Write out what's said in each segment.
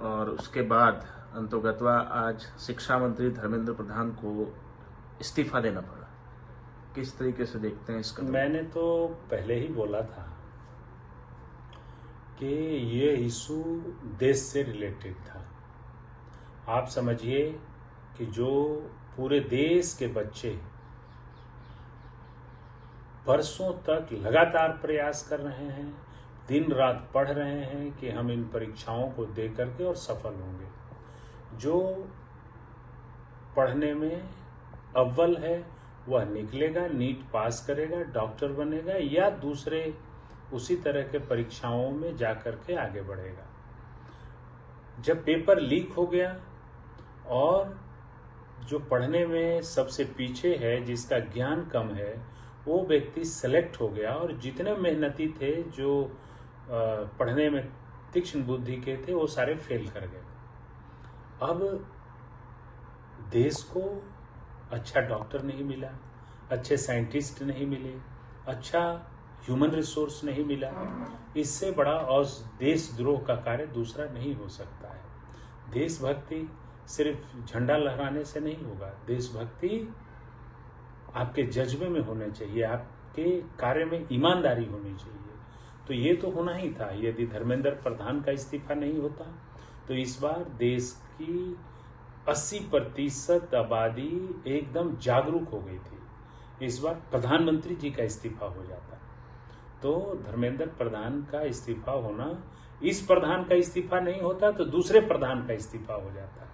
और उसके बाद अंतोगत्वा आज शिक्षा मंत्री धर्मेंद्र प्रधान को इस्तीफा देना पड़ा। किस तरीके से देखते हैं इसका? मैंने तो पहले ही बोला था कि ये इशू देश से रिलेटेड था। आप समझिए कि जो पूरे देश के बच्चे वर्षों तक लगातार प्रयास कर रहे हैं, दिन रात पढ़ रहे हैं कि हम इन परीक्षाओं को दे करके और सफल होंगे। जो पढ़ने में अव्वल है वह निकलेगा, नीट पास करेगा, डॉक्टर बनेगा या दूसरे उसी तरह के परीक्षाओं में जाकर के आगे बढ़ेगा। जब पेपर लीक हो गया और जो पढ़ने में सबसे पीछे है, जिसका ज्ञान कम है, वो व्यक्ति सेलेक्ट हो गया और जितने मेहनती थे, जो पढ़ने में तीक्ष्ण बुद्धि के थे, वो सारे फेल कर गए। अब देश को अच्छा डॉक्टर नहीं मिला, अच्छे साइंटिस्ट नहीं मिले, अच्छा ह्यूमन रिसोर्स नहीं मिला। इससे बड़ा और देशद्रोह का कार्य दूसरा नहीं हो सकता है। देशभक्ति सिर्फ झंडा लहराने से नहीं होगा। देशभक्ति आपके जज्बे में होने चाहिए, आपके कार्य में ईमानदारी होनी चाहिए। तो ये तो होना ही था। यदि धर्मेंद्र प्रधान का इस्तीफा नहीं होता तो इस बार देश की 80% आबादी एकदम जागरूक हो गई थी। इस बार प्रधानमंत्री जी का इस्तीफा हो जाता। तो धर्मेंद्र प्रधान का इस्तीफा होना, इस प्रधान का इस्तीफा नहीं होता तो दूसरे प्रधान का इस्तीफा हो जाता।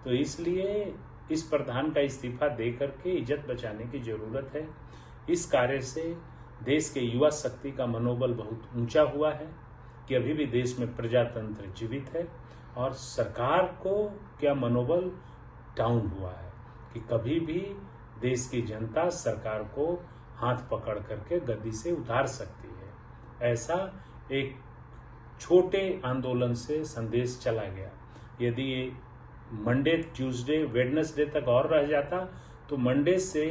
तो इसलिए इस प्रधान का इस्तीफा दे करके इज्जत बचाने की जरूरत है। इस कार्य से देश के युवा शक्ति का मनोबल बहुत ऊंचा हुआ है कि अभी भी देश में प्रजातंत्र जीवित है, और सरकार को क्या मनोबल डाउन हुआ है कि कभी भी देश की जनता सरकार को हाथ पकड़ करके गद्दी से उतार सकती है। ऐसा एक छोटे आंदोलन से संदेश चला गया। यदि ये मंडे, ट्यूसडे, वेडनेसडे तक और रह जाता तो मंडे से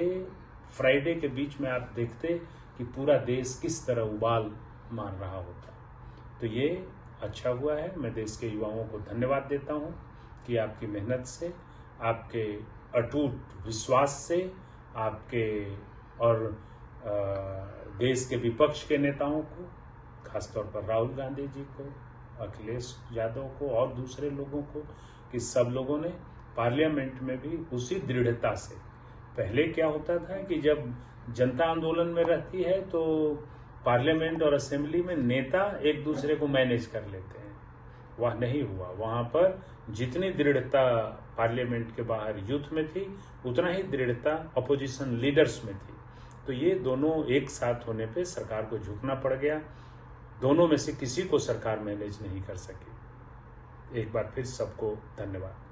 फ्राइडे के बीच में आप देखते कि पूरा देश किस तरह उबाल मार रहा होता। तो ये अच्छा हुआ है। मैं देश के युवाओं को धन्यवाद देता हूं कि आपकी मेहनत से, आपके अटूट विश्वास से, आपके और देश के विपक्ष के नेताओं को, खासतौर पर राहुल गांधी जी को, अखिलेश यादव को और दूसरे लोगों को, कि सब लोगों ने पार्लियामेंट में भी उसी दृढ़ता से, पहले क्या होता था कि जब जनता आंदोलन में रहती है तो पार्लियामेंट और असेंबली में नेता एक दूसरे को मैनेज कर लेते हैं, वह नहीं हुआ। वहां पर जितनी दृढ़ता पार्लियामेंट के बाहर यूथ में थी, उतना ही दृढ़ता अपोजिशन लीडर्स में थी। तो ये दोनों एक साथ होने पे सरकार को झुकना पड़ गया। दोनों में से किसी को सरकार मैनेज नहीं कर सकी। एक बार फिर सबको धन्यवाद।